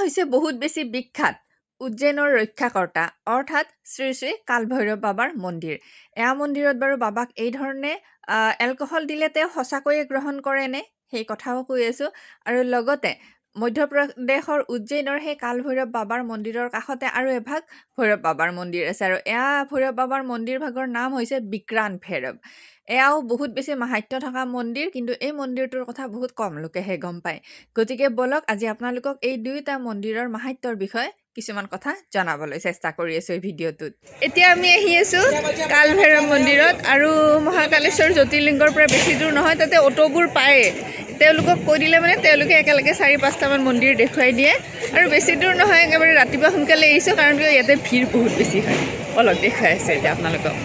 হৈছে বহুত বেছি বিখ্যাত উজ্জৈনৰ ৰক্ষাকৰ্তা অৰ্থাৎ শ্ৰী শ্ৰী কালভৈৰৱ বাবাৰ মন্দিৰ। এয়া মন্দিৰত বাৰু বাবাক এই ধৰণে এলকহল দিলে তেওঁ সঁচাকৈয়ে গ্ৰহণ কৰেনে সেই কথাও কৈ আছোঁ। আৰু লগতে মধ্যপ্ৰদেশৰ উজ্জৈনৰ সেই কালভৈৰৱ বাবাৰ মন্দিৰৰ কাষতে আৰু এভাগ ভৈৰৱ বাবাৰ মন্দিৰ আছে, আৰু এয়া ভৈৰৱ বাবাৰ মন্দিৰ ভাগৰ নাম হৈছে বিক্ৰান্ত ভৈৰৱ। এয়াও বহুত বেছি মাহাত্ম্য থকা মন্দিৰ, কিন্তু এই মন্দিৰটোৰ কথা বহুত কম লোকেহে গম পায়। গতিকে বলক আজি আপোনালোকক এই দুয়োটা মন্দিৰৰ মাহাত্ম্যৰ বিষয়ে কিছুমান কথা জনাবলৈ চেষ্টা কৰি আছোঁ এই ভিডিঅ'টোত। এতিয়া আমি আহি আছোঁ কালভৈৰৱ মন্দিৰত, আৰু মহাকালেশ্বৰ জ্যোতিৰ্লিংগৰ পৰা বেছি দূৰ নহয়, তাতে অটোবোৰ পায়ে। তেওঁলোকক কৈ দিলে মানে তেওঁলোকে একেলগে 4-5টামান মন্দিৰ দেখুৱাই দিয়ে, আৰু বেছি দূৰ নহয়, একেবাৰে ৰাতিপুৱা সোনকালে আহিছোঁ কাৰণ কিয় ইয়াতে ভিৰ বহুত বেছি হয়। অলপ দেখুৱাই আছে এতিয়া আপোনালোকক।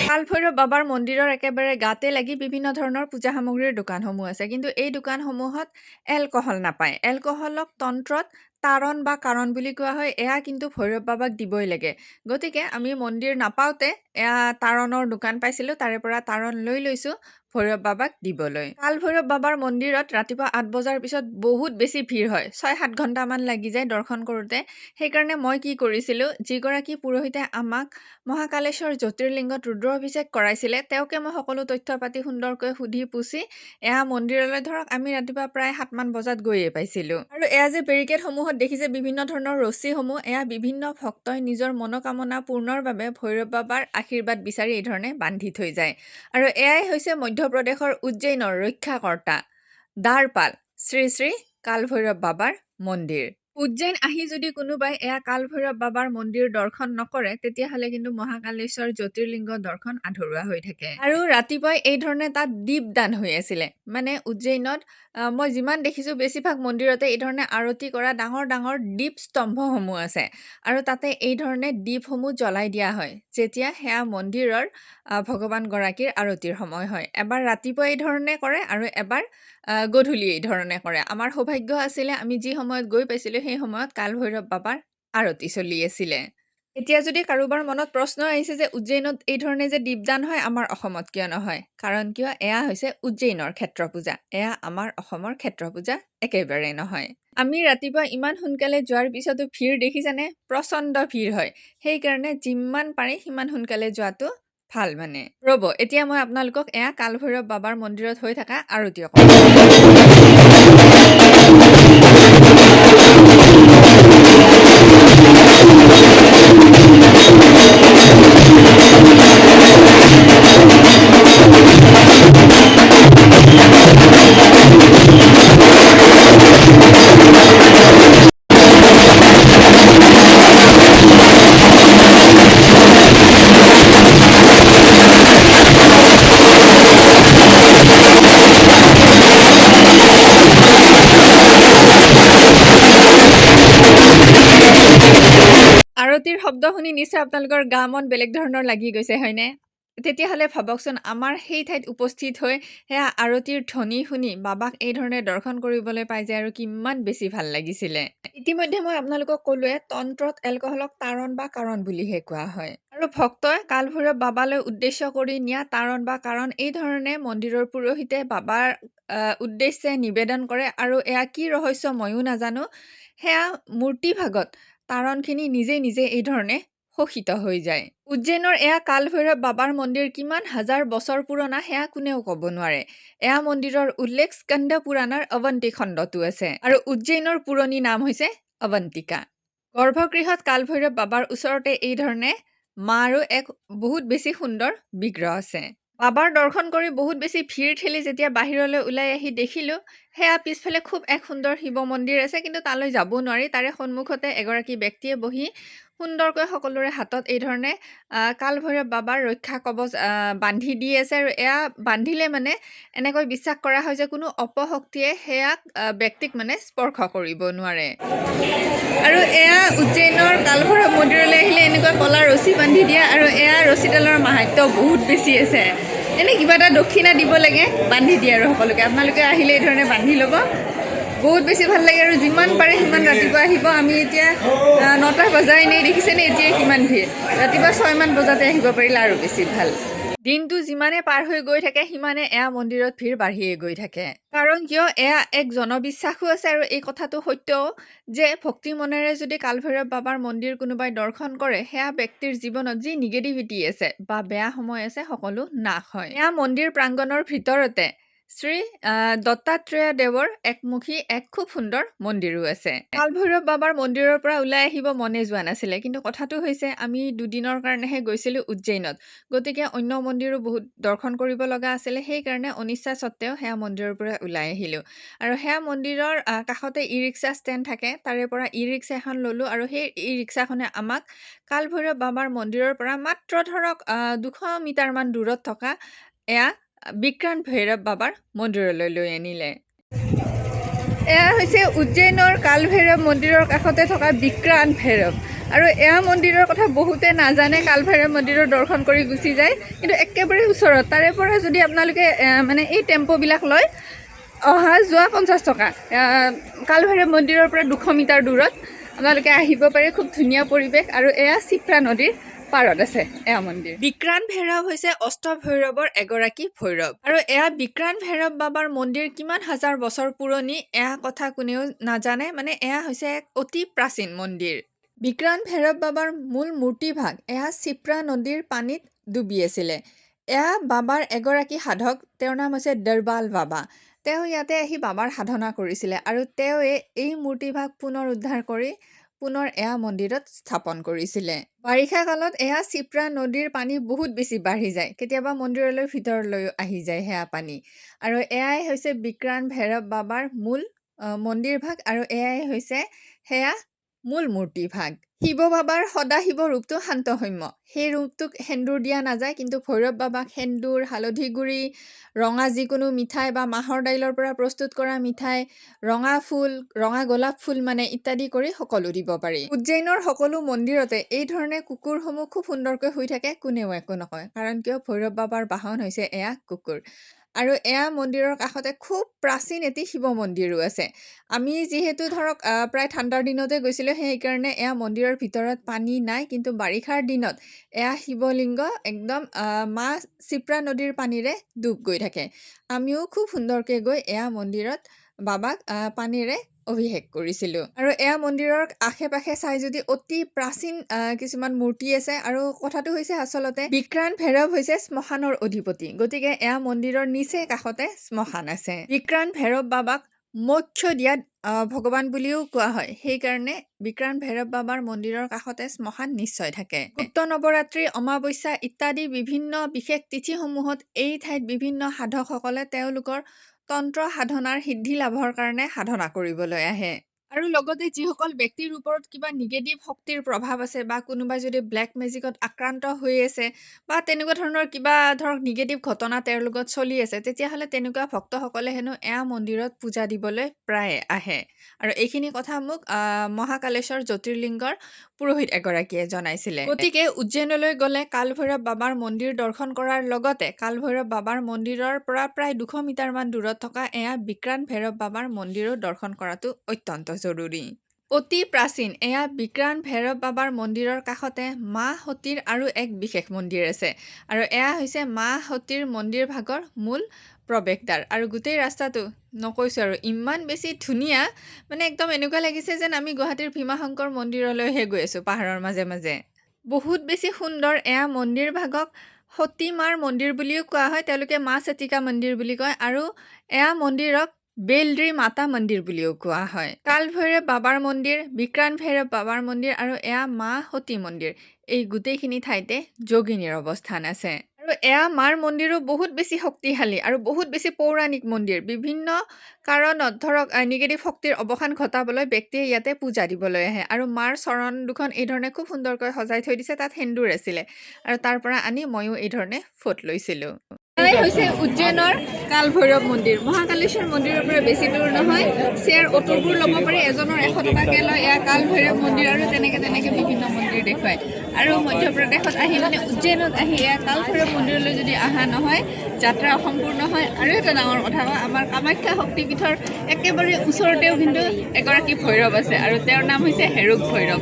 কালভৈৰৱ বাবাৰ মন্দিৰৰ একেবাৰে গাতে লাগি বিভিন্ন ধৰণৰ পূজা সামগ্ৰীৰ দোকানসমূহ আছে, কিন্তু এই দোকানসমূহত এলকহল নাপায়। এলকহলক তন্ত্ৰত তাৰণ বা কাৰণ বুলি কোৱা হয়। এয়া কিন্তু ভৈৰৱ বাবাক দিবই লাগে। গতিকে আমি মন্দিৰ নাপাওঁতে এয়া তাৰণৰ দোকান পাইছিলোঁ, তাৰে পৰা তাৰণ লৈ লৈছোঁ ভৈৰৱ বাবাক দিবলৈ। কালভৈৰৱ বাবাৰ মন্দিৰত ৰাতিপুৱা 8 বজাৰ পিছত বহুত বেছি ভিৰ হয়, 6-7 ঘণ্টামান লাগি যায় দৰ্শন কৰোঁতে। সেইকাৰণে মই কি কৰিছিলোঁ, যিগৰাকী পুৰোহিতে আমাক মহাকালেশ্বৰ জ্যোতিৰ্লিংগত ৰুদ্ৰ অভিষেক কৰাইছিলে তেওঁকে মই সকলো তথ্য পাতি সুন্দৰকৈ সুধি পুচি এয়া মন্দিৰলৈ ধৰক আমি ৰাতিপুৱা প্ৰায় 7মান বজাত গৈয়ে পাইছিলোঁ। আৰু এয়া যে বেৰিকেডসমূহত দেখিছে বিভিন্ন ধৰণৰ ৰছীসমূহ, এয়া বিভিন্ন ভক্তই নিজৰ মনোকামনা পূৰ্ণৰ বাবে ভৈৰৱ বাবাৰ আশীৰ্বাদ বিচাৰি এই ধৰণে বান্ধি থৈ যায়। আৰু এয়াই হৈছে মধ্যপ্ৰদেশৰ উজ্জৈনৰ ৰক্ষাকৰ্তা দ্বাৰপাল শ্ৰী শ্ৰী কালভৈৰৱ বাবাৰ মন্দিৰ। উজ্জৈন আহি যদি কোনোবাই এয়া কালভৈৰৱ বাবাৰ মন্দিৰ দৰ্শন নকৰে, তেতিয়াহ'লে কিন্তু মহাকালেশ্বৰ জ্যোতিৰ্লিংগ দৰ্শন আধৰুৱা হৈ থাকে। আৰু ৰাতিপুৱাই এই ধৰণে তাত দীপদান হৈ আছিলে, মানে উজ্জৈনত মই যিমান দেখিছোঁ বেছিভাগ মন্দিৰতে এই ধৰণে আৰতি কৰা ডাঙৰ ডাঙৰ দীপ স্তম্ভসমূহ আছে, আৰু তাতে এই ধৰণে দীপসমূহ জ্বলাই দিয়া হয় যেতিয়া সেয়া মন্দিৰৰ ভগৱানগৰাকীৰ আৰতিৰ সময় হয়। এবাৰ ৰাতিপুৱা এই ধৰণে কৰে আৰু এবাৰ গধূলি এই ধৰণে কৰে। আমাৰ সৌভাগ্য আছিলে, আমি যি সময়ত গৈ পাইছিলোঁ সেই সময়ত কালভৈৰৱ বাবাৰ আৰতি চলি আছিলে। এতিয়া যদি কাৰোবাৰ মনত প্ৰশ্ন আহিছে যে উজ্জৈনত এই ধৰণে যে দীপদান হয়, আমাৰ অসমত কিয় নহয়? কাৰণ কিয় এয়া হৈছে উজ্জৈনৰ ক্ষেত্ৰ পূজা, এয়া আমাৰ অসমৰ ক্ষেত্ৰ পূজা একেবাৰে নহয়। আমি ৰাতিপুৱা ইমান সোনকালে যোৱাৰ পিছতো ভিৰ দেখিছানে? প্ৰচণ্ড ভিৰ হয়। সেইকাৰণে যিমান পাৰে সিমান সোনকালে যোৱাটো ভাল। মানে ৰ'ব, এতিয়া মই আপোনালোকক এয়া কালভৈৰৱ বাবাৰ মন্দিৰত হৈ থকা আৰতি অকণ আৰতিৰ শব্দ শুনি নিশ্চয় আপোনালোকৰ গা মন বেলেগ ধৰণৰ লাগি গৈছে, হয়নে? তেতিয়াহ'লে ভাবকচোন, আমাৰ সেই ঠাইত উপস্থিত হৈ সেয়া আৰতিৰ ধ্বনি শুনি বাবাক এই ধৰণে দৰ্শন কৰিবলৈ পাই যায় আৰু কিমান বেছি ভাল লাগিছিলে। ইতিমধ্যে মই আপোনালোকক ক'লোৱে তন্ত্ৰত এলকহলক তাৰণ বা কাৰণ বুলিহে কোৱা হয়। আৰু ভক্তই কালভৈৰৱ বাবালৈ উদ্দেশ্য কৰি নিয়া তাৰণ বা কাৰণ এই ধৰণে মন্দিৰৰ পুৰোহিতে বাবাৰ উদ্দেশ্যে নিবেদন কৰে, আৰু এয়া কি ৰহস্য ময়ো নাজানো। সেয়া মূৰ্তিভাগত তাৰণখিনি নিজে নিজে এই ধৰণে শোষিত হৈ যায়। উজ্জৈনৰ এয়া কালভৈৰৱ বাবাৰ মন্দিৰ কিমান হাজাৰ বছৰ পুৰণা সেয়া কোনেও ক'ব নোৱাৰে। এয়া মন্দিৰৰ উল্লেখ স্কন্দ পুৰাণৰ অৱন্তী খণ্ডতো আছে, আৰু উজ্জৈনৰ পুৰণি নাম হৈছে অৱন্তিকা। গৰ্ভগৃহত কালভৈৰৱ বাবাৰ ওচৰতে এই ধৰণে মাৰো এক বহুত বেছি সুন্দৰ বিগ্ৰহ আছে। বাবাৰ দৰ্শন কৰি বহুত বেছি ভিৰ ঠেলি যেতিয়া বাহিৰলৈ ওলাই আহি দেখিলোঁ, সেয়া পিছফালে খুব এক সুন্দৰ শিৱ মন্দিৰ আছে, কিন্তু তালৈ যাব নোৱাৰি। তাৰে সন্মুখতে এগৰাকী ব্যক্তিয়ে বহি সুন্দৰকৈ সকলোৰে হাতত এই ধৰণে কালভৈৰৱ বাবাৰ ৰক্ষা কৱচ বান্ধি দি আছে, আৰু এয়া বান্ধিলে মানে এনেকৈ বিশ্বাস কৰা হয় যে কোনো অপশক্তিয়ে সেয়াক ব্যক্তিক মানে স্পৰ্শ কৰিব নোৱাৰে। আৰু এয়া উজ্জৈনৰ কালভৈৰৱ মন্দিৰলৈ আহিলে এনেকুৱা কলা ৰছী বান্ধি দিয়া, আৰু এয়া ৰছীডালৰ মাহাত্ম্য বহুত বেছি আছে। এনেই কিবা এটা দক্ষিণা দিব লাগে, বান্ধি দিয়ে আৰু সকলোকে। আপোনালোকে আহিলে এই ধৰণে বান্ধি ল'ব, বহুত বেছি ভাল লাগে। আৰু যিমান পাৰে সিমান ৰাতিপুৱা আহিব। আমি এতিয়া 9টা বজাই নাই, দেখিছেনে এতিয়া কিমান ভিৰ। ৰাতিপুৱা 6মান বজাতে আহিব পাৰিলে আৰু বেছি ভাল। দিনটো যিমানে পাৰ হৈ গৈ থাকে সিমানে এয়া মন্দিৰত ভিৰ বাঢ়িয়ে গৈ থাকে। কাৰণ কিয় এয়া এক জনবিশ্বাসো আছে আৰু এই কথাটো সত্যও যে ভক্তি মনেৰে যদি কালভৈৰৱ বাবাৰ মন্দিৰ কোনোবাই দৰ্শন কৰে সেয়া ব্যক্তিৰ জীৱনত যি নিগেটিভিটি আছে বা বেয়া সময় আছে সকলো নাশ হয়। এয়া মন্দিৰ প্ৰাংগণৰ ভিতৰতে শ্ৰী দত্তাত্ৰেয় দেৱৰ একমুখী এক খুব সুন্দৰ মন্দিৰো আছে। কালভৈৰৱ বাবাৰ মন্দিৰৰ পৰা ওলাই আহিব মনে যোৱা নাছিলে, কিন্তু কথাটো হৈছে আমি দুদিনৰ কাৰণেহে গৈছিলোঁ উজ্জয়িনত, গতিকে অন্য মন্দিৰো বহুত দৰ্শন কৰিব লগা আছিলে, সেইকাৰণে অনিচ্ছা সত্ত্বেও সেয়া মন্দিৰৰ পৰা ওলাই আহিলোঁ। আৰু সেয়া মন্দিৰৰ কাষতে ই ৰিক্সা ষ্টেণ্ড থাকে, তাৰে পৰা ই ৰিক্সা এখন ল'লোঁ আৰু সেই ই ৰিক্সাখনে আমাক কালভৈৰৱ বাবাৰ মন্দিৰৰ পৰা মাত্ৰ ধৰক 200 মিটাৰমান দূৰত থকা এয়া বিক্ৰান্ত ভৈৰৱ বাবাৰ মন্দিৰলৈ লৈ আনিলে। এয়া হৈছে উজ্জয়িনৰ কালভৈৰৱ মন্দিৰৰ কাষতে থকা বিক্ৰান্ত ভৈৰৱ। আৰু এয়া মন্দিৰৰ কথা বহুতে নাজানে, কালভৈৰৱ মন্দিৰৰ দৰ্শন কৰি গুচি যায়, কিন্তু একেবাৰে ওচৰত তাৰে পৰা যদি আপোনালোকে মানে এই টেম্পোবিলাক লয় অহা যোৱা 50 টকা, কালভৈৰৱ মন্দিৰৰ পৰা 200 মিটাৰ দূৰত আপোনালোকে আহিব পাৰে। খুব ধুনীয়া পৰিৱেশ আৰু এয়া চিপ্ৰা নদীৰ পাৰত আছে এয়া মন্দিৰ। বিক্ৰান্ত ভৈৰৱ হৈছে অষ্টভৈৰৱৰ এগৰাকী ভৈৰৱ আৰু এয়া বিক্ৰান্ত ভৈৰৱ বাবাৰ মন্দিৰ কিমান হাজাৰ বছৰ পুৰণি এয়া কথা কোনেও নাজানে, মানে এয়া হৈছে এক অতি প্ৰাচীন মন্দিৰ। বিক্ৰান্ত ভৈৰৱ বাবাৰ মূল মূৰ্তিভাগ এয়া চিপ্ৰা নদীৰ পানীত ডুবি আছিলে। এয়া বাবাৰ এগৰাকী সাধক, তেওঁৰ নাম হৈছে দৰবাল বাবা। তেওঁ ইয়াতে আহি বাবাৰ সাধনা কৰিছিলে আৰু তেওঁৱে এই মূৰ্তিভাগ পুনৰ উদ্ধাৰ কৰি পুনৰ এয়া মন্দিৰত স্থাপন কৰিছিলে। বাৰিষা কালত এয়া চিপ্ৰা নদীৰ পানী বহুত বেছি বাঢ়ি যায়, কেতিয়াবা মন্দিৰলৈ ভিতৰলৈ আহি যায় সেয়া পানী। আৰু এয়াই হৈছে বিক্ৰান্ত ভৈৰৱ বাবাৰ মূল মন্দিৰভাগ আৰু এয়াই হৈছে সেয়া মূল মূৰ্তিভাগ। শিৱ বাবাৰ সদাশিৱ ৰূপটো শান্তসৌম্য, সেই ৰূপটোক সেন্দুৰ দিয়া নাযায়, কিন্তু ভৈৰৱ বাবাক সেন্দুৰ, হালধি গুড়ি, ৰঙা যিকোনো মিঠাই বা মাহৰ দাইলৰ পৰা প্ৰস্তুত কৰা মিঠাই, ৰঙা ফুল, ৰঙা গোলাপ ফুল মানে ইত্যাদি কৰি সকলো দিব পাৰি। উজ্জয়িনৰ সকলো মন্দিৰতে এই ধৰণে কুকুৰসমূহ খুব সুন্দৰকৈ শুই থাকে, কোনেও একো নকয়, কাৰণ কিয় ভৈৰৱ বাবাৰ বাহন হৈছে এয়া কুকুৰ। আৰু এয়া মন্দিৰৰ কাষতে খুব প্ৰাচীন এটি শিৱ মন্দিৰো আছে। আমি যিহেতু ধৰক প্ৰায় ঠাণ্ডাৰ দিনতে গৈছিলোঁ, সেইকাৰণে এয়া মন্দিৰৰ ভিতৰত পানী নাই, কিন্তু বাৰিষাৰ দিনত এয়া শিৱলিংগ একদম মা চিপ্ৰা নদীৰ পানীৰে ডুব গৈ থাকে। আমিও খুব সুন্দৰকৈ গৈ এয়া মন্দিৰত বাবাক পানীৰে অভিষেক কৰিছিলোঁ। আৰু এয়া মন্দিৰৰ আশে পাশে চাই যদি অতি প্ৰাচীন কিছুমান মূৰ্তি আছে। আৰু কথাটো হৈছে আচলতে বিক্ৰান্ত ভৈৰৱ হৈছে শ্মশানৰ অধিপতি, গতিকে এয়া মন্দিৰৰ নিচে কাষতে শ্মশান আছে। বিক্ৰান্ত ভৈৰৱ বাবাক মোক্ষ দিয়াত ভগৱান বুলিও কোৱা হয়, সেইকাৰণে বিক্ৰান্ত ভৈৰৱ বাবাৰ মন্দিৰৰ কাষতে শ্মশান নিশ্চয় থাকে। গুপ্ত নৱৰাত্ৰি, অমাৱস্যা ইত্যাদি বিভিন্ন বিশেষ তিথিসমূহত এই ঠাইত বিভিন্ন সাধকসকলে তেওঁলোকৰ তন্ত্ৰ সাধনাৰ সিদ্ধি লাভৰ কাৰণে সাধনা কৰিবলৈ আহে। আৰু লগতে যিসকল ব্যক্তিৰ ওপৰত কিবা নিগেটিভ শক্তিৰ প্ৰভাৱ আছে বা কোনোবাই যদি ব্লেক মেজিকত আক্ৰান্ত হৈ আছে বা তেনেকুৱা ধৰণৰ কিবা ধৰক নিগেটিভ ঘটনা তেওঁৰ লগত চলি আছে, তেতিয়াহ'লে তেনেকুৱা ভক্তসকলে হেনো এয়া মন্দিৰত পূজা দিবলৈ প্ৰায়ে আহে। আৰু এইখিনি কথা মোক মহাকালেশ্বৰ জ্যোতিৰ্লিংগৰ পুৰোহিত এগৰাকীয়ে জনাইছিলে। গতিকে উজ্জয়িনলৈ গ'লে কালভৈৰৱ বাবাৰ মন্দিৰ দৰ্শন কৰাৰ লগতে কালভৈৰৱ বাবাৰ মন্দিৰৰ পৰা প্ৰায় 200 মিটাৰমান দূৰত থকা এয়া বিক্ৰান্ত ভৈৰৱ বাবাৰ মন্দিৰো দৰ্শন কৰাটো অত্যন্ত জৰুৰী। অতি প্ৰাচীন এয়া বিক্ৰান্ত ভৈৰৱ বাবাৰ মন্দিৰৰ কাষতে মা সতীৰ আৰু এক বিশেষ মন্দিৰ আছে, আৰু এয়া হৈছে মা সতীৰ মন্দিৰ ভাগৰ মূল প্ৰৱেশদ্বাৰ। আৰু গোটেই ৰাস্তাটো নকৈছোঁ আৰু ইমান বেছি ধুনীয়া, মানে একদম এনেকুৱা লাগিছে যেন আমি গুৱাহাটীৰ ভীমাশংকৰ মন্দিৰলৈহে গৈ আছোঁ পাহাৰৰ মাজে মাজে। বহুত বেছি সুন্দৰ এয়া মন্দিৰ ভাগক সতী মাৰ মন্দিৰ বুলিও কোৱা হয়, তেওঁলোকে মা চতিকা মন্দিৰ বুলি কয়, আৰু এয়া মন্দিৰক বেলড্ৰি মাতা মন্দিৰ বুলিও কোৱা হয়। কালভৈৰৱ বাবাৰ মন্দিৰ, বিক্ৰান্ত ভৈৰৱ বাবাৰ মন্দিৰ আৰু এয়া মা সতী মন্দিৰ, এই গোটেইখিনি ঠাইতে যোগিনীৰ অৱস্থান আছে। আৰু এয়া মাৰ মন্দিৰো বহুত বেছি শক্তিশালী আৰু বহুত বেছি পৌৰাণিক মন্দিৰ। বিভিন্ন কাৰণত ধৰক নিগেটিভ শক্তিৰ অৱসান ঘটাবলৈ ব্যক্তিয়ে ইয়াতে পূজা দিবলৈ আহে। আৰু মাৰ চৰণ দুখন এই ধৰণে খুব সুন্দৰকৈ সজাই থৈ দিছে, তাত সেন্দুৰ আছিলে, আৰু তাৰ পৰা আনি ময়ো এই ধৰণে ফটো লৈছিলোঁ। এয়াই হৈছে উজ্জয়িনৰ কালভৈৰৱ মন্দিৰ। মহাকালেশ্বৰ মন্দিৰৰ পৰা বেছি দূৰ নহয়, শ্বেয়াৰ অটোবোৰ ল'ব পাৰি, এজনৰ 100 টকাকৈ লয়। এয়া কালভৈৰৱ মন্দিৰ আৰু তেনেকৈ বিভিন্ন মন্দিৰ দেখুৱায়। আৰু মধ্যপ্ৰদেশত আহি মানে উজ্জয়িনত আহি এয়া কালভৈৰৱ মন্দিৰলৈ যদি অহা নহয়, যাত্ৰা অসম্পূৰ্ণ হয়। আৰু এটা ডাঙৰ কথা হয়, আমাৰ কামাখ্যা শক্তিপীঠৰ একেবাৰে ওচৰতেও কিন্তু এগৰাকী ভৈৰৱ আছে, আৰু তেওঁৰ নাম হৈছে হেৰুক ভৈৰৱ।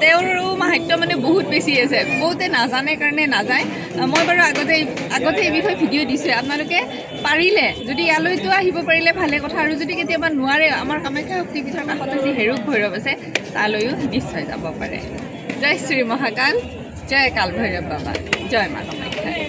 তেওঁৰো মাহাত্য মানে বহুত বেছি আছে, বহুতে নাজানে কাৰণে নাযায়। মই বাৰু আগতে এই বিষয়ে ভিডিঅ' দিছোঁ, আপোনালোকে পাৰিলে যদি ইয়ালৈতো আহিব পাৰিলে ভালে কথা, আৰু যদি কেতিয়াবা নোৱাৰে আমাৰ কামাখ্যা শক্তিপীঠৰ কাষতে যি হেৰুক ভৈৰৱ আছে তালৈও নিশ্চয় যাব পাৰে। জয় শ্ৰী মহাকাল, জয় কাল ভৈৰৱ বাবা, জয় মা কামাখ্যা।